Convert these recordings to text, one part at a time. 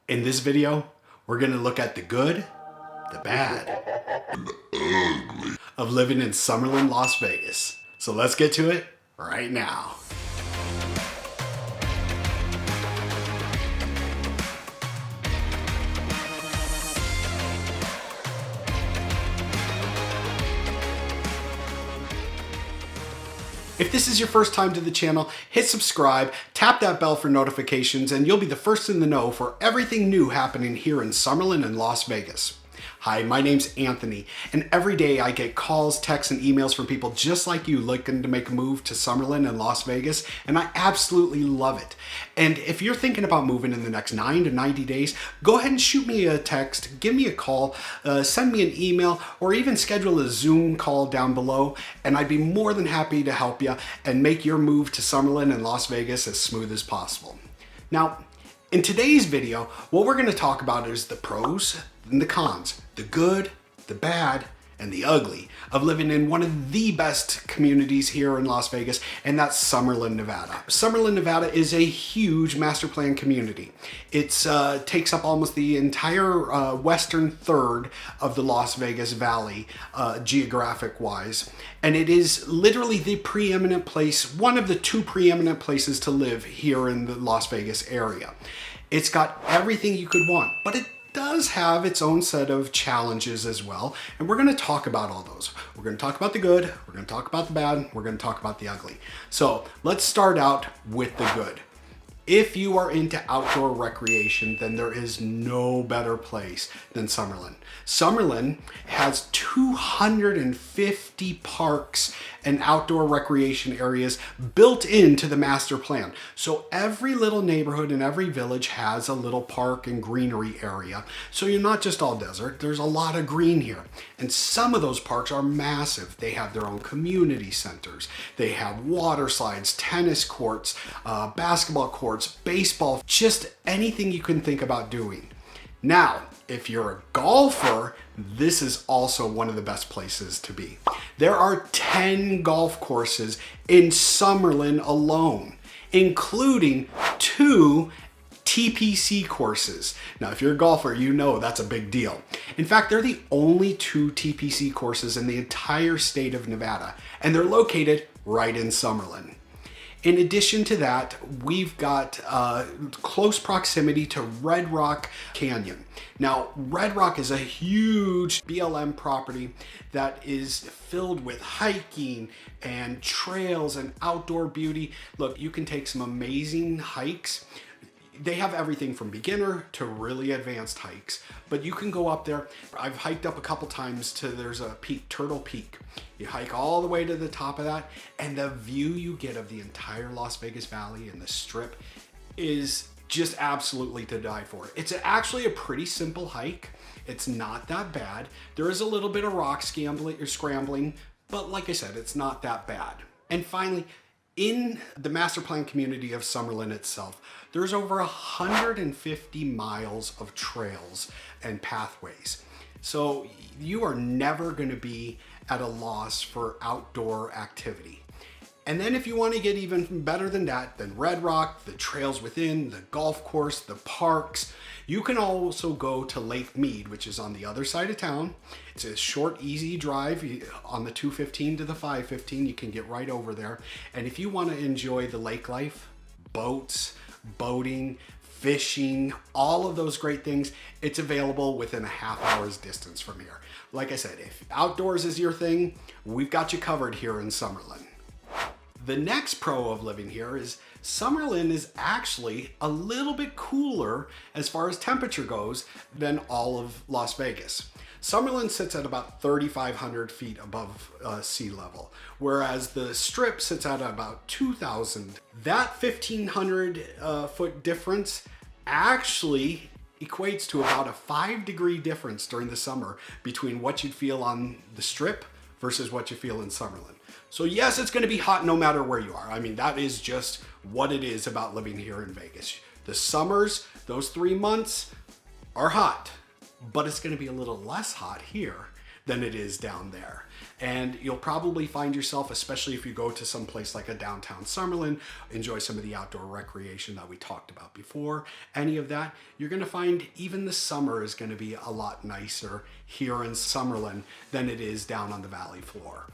In this video, we're gonna look at the good, the bad, and the ugly of living in Summerlin, Las Vegas. So let's get to it right now. If this is your first time to the channel, hit subscribe, tap that bell for notifications, and you'll be the first in the know for everything new happening here in Summerlin and Las Vegas. Hi, my name's Anthony, and every day I get calls, texts, and emails from people just like you looking to make a move to Summerlin and Las Vegas, and I absolutely love it. And if you're thinking about moving in the next 9 to 90 days, go ahead and shoot me a text, give me a call, send me an email, or even schedule a Zoom call down below, and I'd be more than happy to help you and make your move to Summerlin and Las Vegas as smooth as possible. Now, in today's video, what we're going to talk about is the pros and the cons, the good, the bad, and the ugly of living in one of the best communities here in Las Vegas, and that's Summerlin, Nevada. Summerlin, Nevada is a huge master plan community. It takes up almost the entire western third of the Las Vegas Valley, geographic-wise, and it is literally the preeminent place, one of the two preeminent places to live here in the Las Vegas area. It's got everything you could want, but it does have its own set of challenges as well, and we're going to talk about all those. We're going to talk about the good, we're going to talk about the bad, we're going to talk about the ugly. So let's start out with the good. If you are into outdoor recreation, then there is no better place than Summerlin. Summerlin has 250 parks and outdoor recreation areas built into the master plan. So every little neighborhood and every village has a little park and greenery area. So you're not just all desert, there's a lot of green here. And some of those parks are massive. They have their own community centers. They have water slides, tennis courts, basketball courts, baseball, just anything you can think about doing. Now, if you're a golfer, this is also one of the best places to be. There are 10 golf courses in Summerlin alone, including 2 TPC courses. Now, if you're a golfer, you know that's a big deal. In fact, they're the only 2 TPC courses in the entire state of Nevada, and they're located right in Summerlin. In addition to that, we've got close proximity to Red Rock Canyon. Now, Red Rock is a huge BLM property that is filled with hiking and trails and outdoor beauty. Look, you can take some amazing hikes. They have everything from beginner to really advanced hikes, but you can go up there. I've hiked up a couple times to, there's a peak, Turtle Peak. You hike all the way to the top of that, and the view you get of the entire Las Vegas Valley and the Strip is just absolutely to die for. It's actually a pretty simple hike. It's not that bad. There is a little bit of rock scrambling, but like I said, it's not that bad. And finally, in the master plan community of Summerlin itself, there's over 150 miles of trails and pathways. So you are never going to be at a loss for outdoor activity. And then if you want to get even better than that, then Red Rock, the trails within, the golf course, the parks, you can also go to Lake Mead, which is on the other side of town. It's a short, easy drive on the 215 to the 515. You can get right over there. And if you want to enjoy the lake life, boats, boating, fishing, all of those great things, it's available within a half-hour's distance from here. Like I said, if outdoors is your thing, we've got you covered here in Summerlin. The next pro of living here is Summerlin is actually a little bit cooler as far as temperature goes than all of Las Vegas. Summerlin sits at about 3,500 feet above sea level, whereas the Strip sits at about 2,000. That 1,500 foot difference actually equates to about a 5-degree difference during the summer between what you'd feel on the Strip versus what you feel in Summerlin. So yes, it's going to be hot no matter where you are. I mean, that is just what it is about living here in Vegas. The summers, those 3 months are hot, but it's going to be a little less hot here than it is down there. And you'll probably find yourself, especially if you go to some place like a downtown Summerlin, enjoy some of the outdoor recreation that we talked about before, any of that, you're gonna find even the summer is gonna be a lot nicer here in Summerlin than it is down on the valley floor.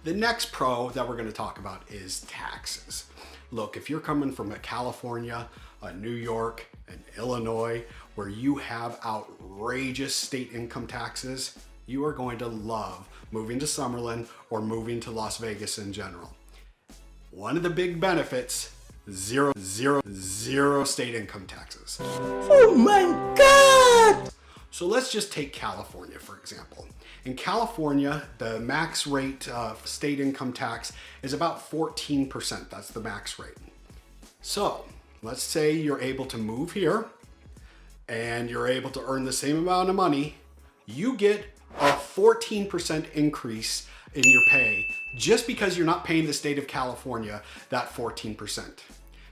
The next pro that we're gonna talk about is taxes. Look, if you're coming from California, New York, and Illinois, where you have outrageous state income taxes, you are going to love moving to Summerlin or moving to Las Vegas in general. One of the big benefits, zero state income taxes. Oh my God! So let's just take California, for example. In California, the max rate of state income tax is about 14%. That's the max rate. So let's say you're able to move here and you're able to earn the same amount of money. You get a 14% increase in your pay just because you're not paying the state of California that 14%.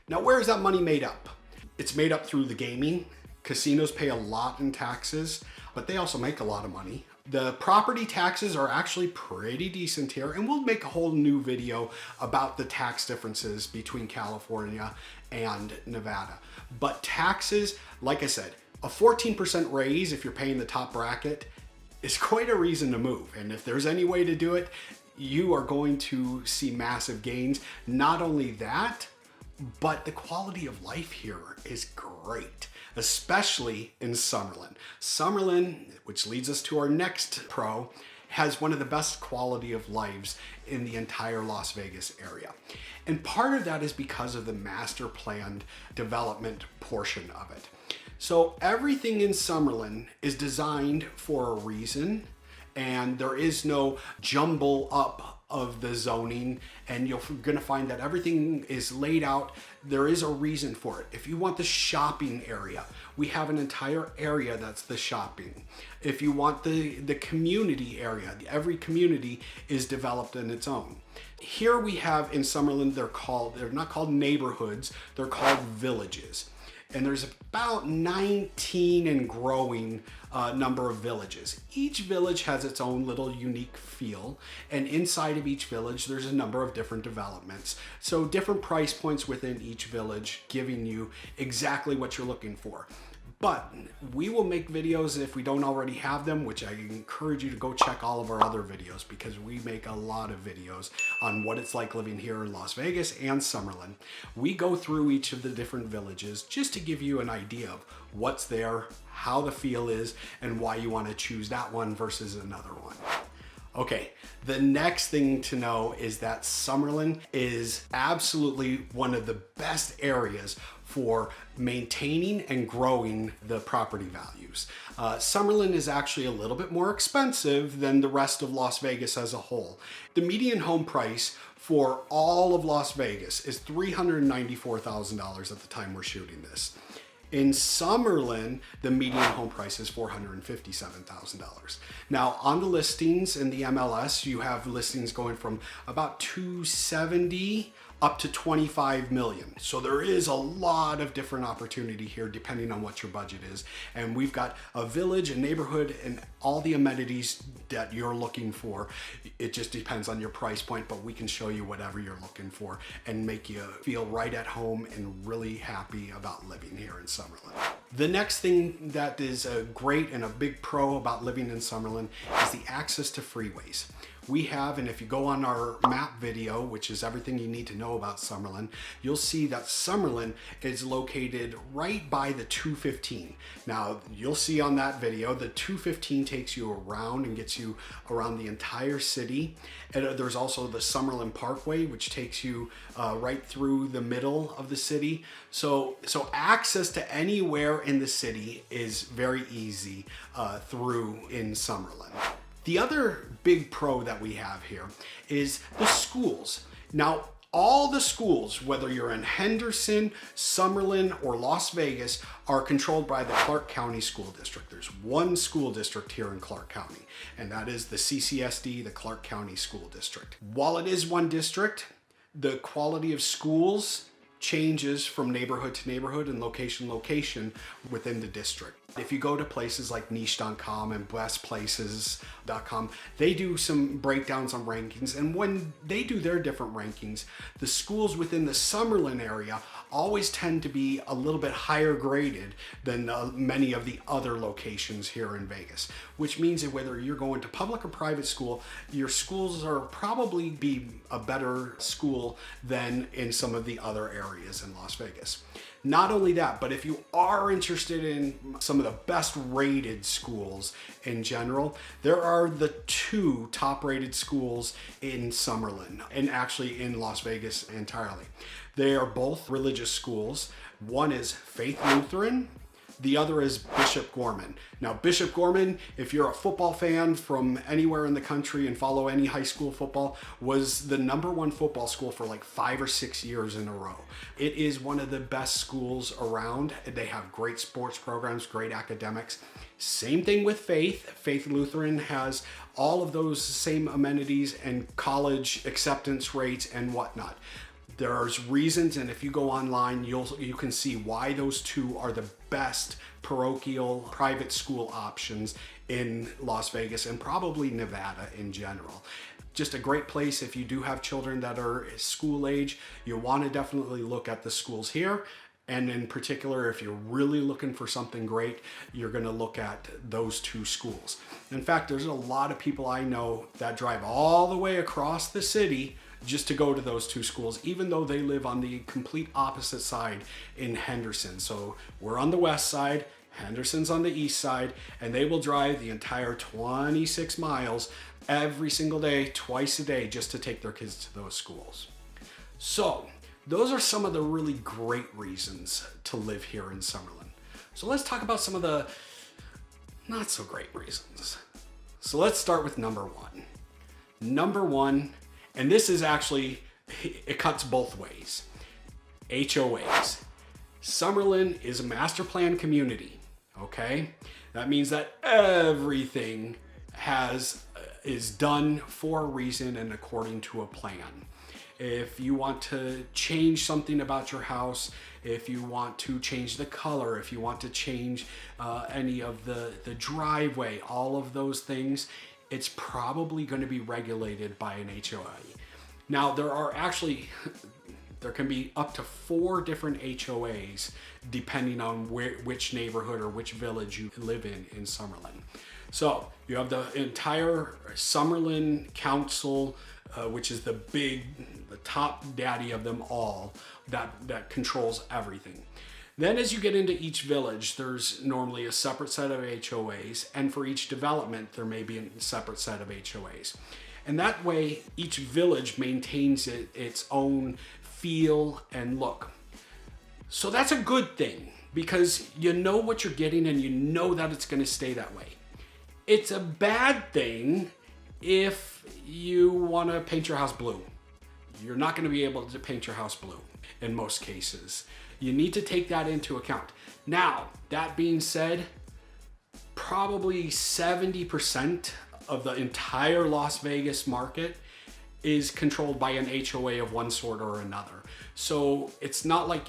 Now, where is that money made up? It's made up through the gaming. Casinos pay a lot in taxes, but they also make a lot of money. The property taxes are actually pretty decent here, and we'll make a whole new video about the tax differences between California and Nevada. But taxes, like I said, a 14% raise if you're paying the top bracket is quite a reason to move. And if there's any way to do it, you are going to see massive gains. Not only that, but the quality of life here is great, especially in Summerlin. Summerlin, which leads us to our next pro, has one of the best quality of lives in the entire Las Vegas area. And part of that is because of the master planned development portion of it. So everything in Summerlin is designed for a reason, and there is no jumble up of the zoning, and you're gonna find that everything is laid out. There is a reason for it. If you want the shopping area, we have an entire area that's the shopping. If you want the community area, every community is developed in its own. Here we have in Summerlin, they're not called neighborhoods, they're called villages. And there's about 19 and growing number of villages. Each village has its own little unique feel, and inside of each village there's a number of different developments. So different price points within each village, giving you exactly what you're looking for. But we will make videos if we don't already have them, which I encourage you to go check all of our other videos, because we make a lot of videos on what it's like living here in Las Vegas and Summerlin. We go through each of the different villages just to give you an idea of what's there, how the feel is, and why you want to choose that one versus another one. Okay, the next thing to know is that Summerlin is absolutely one of the best areas for maintaining and growing the property values. Summerlin is actually a little bit more expensive than the rest of Las Vegas as a whole. The median home price for all of Las Vegas is $394,000 at the time we're shooting this. In Summerlin, the median home price is $457,000. Now, on the listings in the MLS, you have listings going from about 270 up to 25 million. So there is a lot of different opportunity here depending on what your budget is. And we've got a village, a neighborhood, and all the amenities that you're looking for. It just depends on your price point, but we can show you whatever you're looking for and make you feel right at home and really happy about living here in Summerlin. The next thing that is great and a big pro about living in Summerlin is the access to freeways. We have, and if you go on our map video, which is everything you need to know about Summerlin, you'll see that Summerlin is located right by the 215. Now, you'll see on that video, the 215 takes you around and gets you around the entire city. And there's also the Summerlin Parkway, which takes you right through the middle of the city. So access to anywhere in the city is very easy through in Summerlin. The other big pro that we have here is the schools. Now, all the schools, whether you're in Henderson, Summerlin, or Las Vegas, are controlled by the Clark County School District. There's one school district here in Clark County, and that is the CCSD, the Clark County School District. While it is one district, the quality of schools changes from neighborhood to neighborhood and location to location within the district. If you go to places like niche.com and bestplaces.com, they do some breakdowns on rankings. And when they do their different rankings, the schools within the Summerlin area always tend to be a little bit higher graded than many of the other locations here in Vegas, which means that whether you're going to public or private school, your schools are probably be a better school than in some of the other areas in Las Vegas. Not only that, but if you are interested in some of the best rated schools in general, there are the 2 top rated schools in Summerlin, and actually in Las Vegas entirely. They are both religious schools. One is Faith Lutheran, the other is Bishop Gorman. Now, Bishop Gorman, if you're a football fan from anywhere in the country and follow any high school football, was the #1 football school for like 5 or 6 years in a row. It is one of the best schools around. They have great sports programs, great academics. Same thing with Faith. Faith Lutheran has all of those same amenities and college acceptance rates and whatnot. There's reasons, and if you go online, you can see why those 2 are the best parochial private school options in Las Vegas and probably Nevada in general. Just a great place if you do have children that are school age. You want to definitely look at the schools here. And in particular, if you're really looking for something great, you're going to look at those 2 schools. In fact, there's a lot of people I know that drive all the way across the city just to go to those 2 schools, even though they live on the complete opposite side in Henderson. So we're on the west side, Henderson's on the east side, and they will drive the entire 26 miles every single day, twice a day, just to take their kids to those schools. So those are some of the really great reasons to live here in Summerlin. So let's talk about some of the not so great reasons. So let's start with number 1. Number 1, and this is actually, it cuts both ways. HOAs. Summerlin is a master plan community, okay? That means that everything is done for a reason and according to a plan. If you want to change something about your house, if you want to change the color, if you want to change any of the driveway, all of those things, it's probably going to be regulated by an HOA. Now, there can be up to 4 different HOAs depending on which neighborhood or which village you live in Summerlin. So you have the entire Summerlin Council, which is the top daddy of them all, that controls everything. Then as you get into each village, there's normally a separate set of HOAs, and for each development, there may be a separate set of HOAs. And that way, each village maintains its own feel and look. So that's a good thing, because you know what you're getting and you know that it's going to stay that way. It's a bad thing if you want to paint your house blue. You're not going to be able to paint your house blue in most cases. You need to take that into account. Now, that being said, probably 70% of the entire Las Vegas market is controlled by an HOA of one sort or another. So it's not like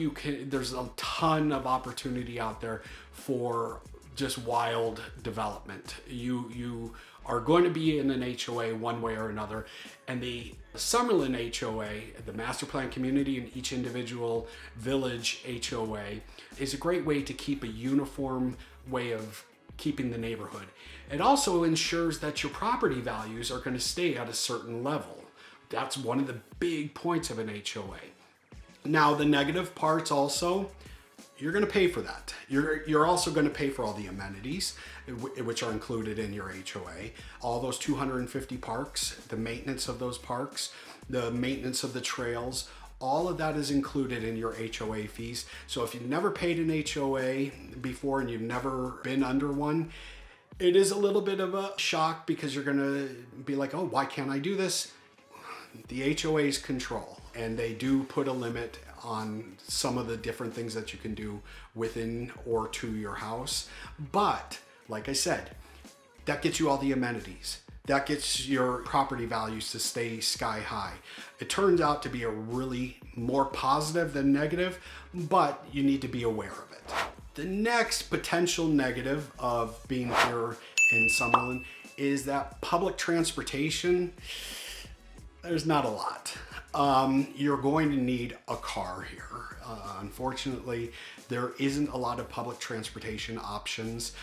there's a ton of opportunity out there for just wild development. You are going to be in an HOA one way or another, and the Summerlin HOA, the master plan community in each individual village HOA, is a great way to keep a uniform way of keeping the neighborhood. It also ensures that your property values are going to stay at a certain level. That's one of the big points of an HOA. Now, the negative parts also, you're going to pay for that. You're also going to pay for all the amenities, which are included in your HOA. All those 250 parks, the maintenance of those parks, the maintenance of the trails, all of that is included in your HOA fees. So if you've never paid an HOA before and you've never been under one, it is a little bit of a shock, because you're going to be like, oh, why can't I do this? The HOAs control, and they do put a limit on some of the different things that you can do within or to your house. But like I said, that gets you all the amenities. That gets your property values to stay sky high. It turns out to be a really more positive than negative, but you need to be aware of it. The next potential negative of being here in Summerlin is that public transportation, there's not a lot. You're going to need a car here. Unfortunately, there isn't a lot of public transportation options.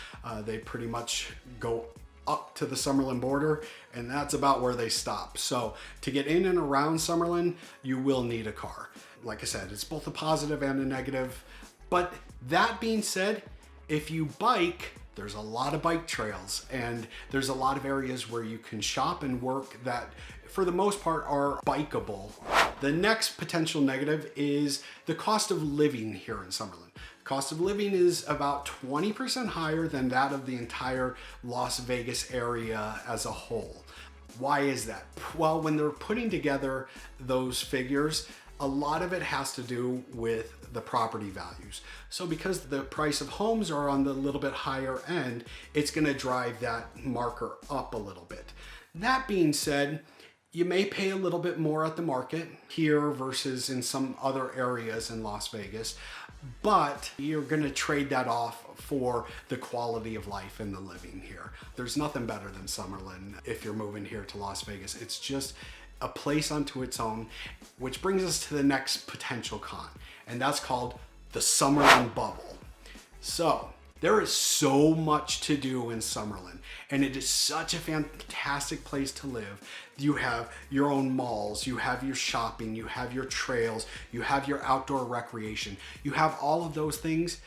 They pretty much go up to the Summerlin border, and that's about where they stop. So to get in and around Summerlin, you will need a car. Like I said, it's both a positive and a negative. But that being said, if you bike, there's a lot of bike trails, and there's a lot of areas where you can shop and work that for the most part are bikeable. The next potential negative is the cost of living here in Summerlin. Cost of living is about 20% higher than that of the entire Las Vegas area as a whole. Why is that? Well, when they're putting together those figures, a lot of it has to do with the property values. So because the price of homes are on the little bit higher end, it's going to drive that marker up a little bit. That being said, you may pay a little bit more at the market here versus in some other areas in Las Vegas, but you're going to trade that off for the quality of life and the living here. There's nothing better than Summerlin if you're moving here to Las Vegas. It's just a place unto its own, which brings us to the next potential con, and that's called the Summerlin Bubble. So there is so much to do in Summerlin, and it is such a fantastic place to live. You have your own malls, you have your shopping, you have your trails, you have your outdoor recreation. You have all of those things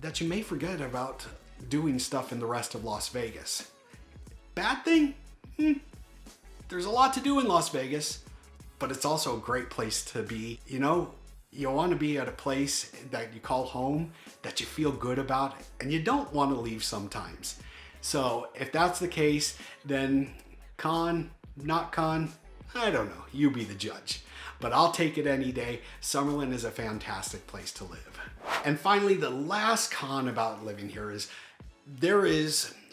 that you may forget about doing stuff in the rest of Las Vegas. Bad thing? There's a lot to do in Las Vegas, but it's also a great place to be. You know, you want to be at a place that you call home, that you feel good about, and you don't want to leave sometimes. So if that's the case, then con, not con, I don't know. You be the judge. But I'll take it any day. Summerlin is a fantastic place to live. And finally, the last con about living here is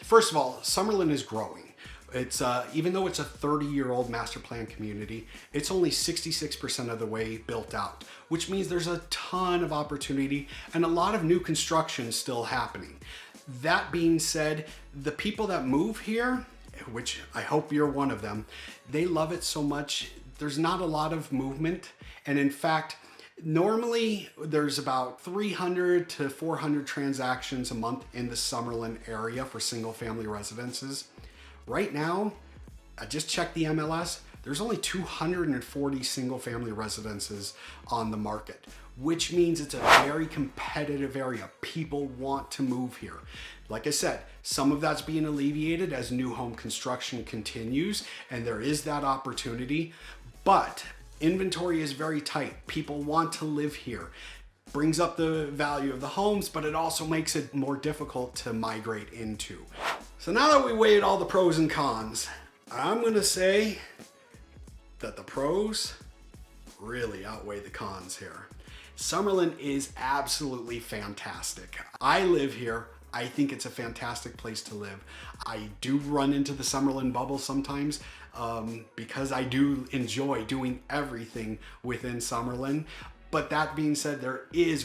first of all, Summerlin is growing. It's even though it's a 30-year-old master plan community, it's only 66% of the way built out, which means there's a ton of opportunity and a lot of new construction still happening. That being said, the people that move here, which I hope you're one of them, they love it so much. There's not a lot of movement, and in fact, normally there's about 300 to 400 transactions a month in the Summerlin area for single-family residences. Right now, I just checked the MLS, there's only 240 single-family residences on the market, which means it's a very competitive area. People want to move here. Like I said, some of that's being alleviated as new home construction continues, and there is that opportunity, but inventory is very tight. People want to live here. Brings up the value of the homes, but it also makes it more difficult to migrate into. So now that we weighed all the pros and cons, I'm gonna say that the pros really outweigh the cons here. Summerlin is absolutely fantastic. I live here. I think it's a fantastic place to live. I do run into the Summerlin Bubble sometimes because I do enjoy doing everything within Summerlin. But that being said,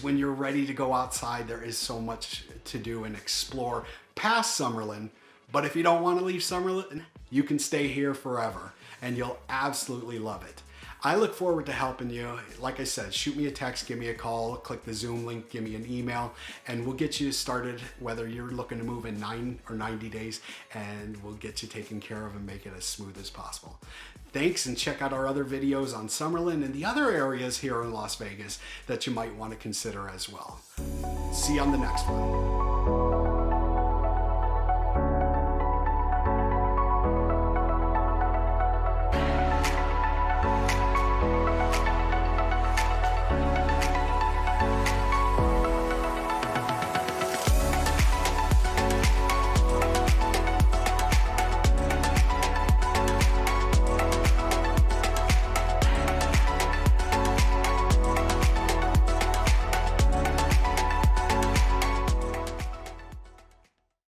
when you're ready to go outside, there is so much to do and explore past Summerlin. But if you don't want to leave Summerlin, you can stay here forever and you'll absolutely love it. I look forward to helping you. Like I said, shoot me a text, give me a call, click the Zoom link, give me an email, and we'll get you started whether you're looking to move in 9 or 90 days, and we'll get you taken care of and make it as smooth as possible. Thanks, and check out our other videos on Summerlin and the other areas here in Las Vegas that you might want to consider as well. See you on the next one.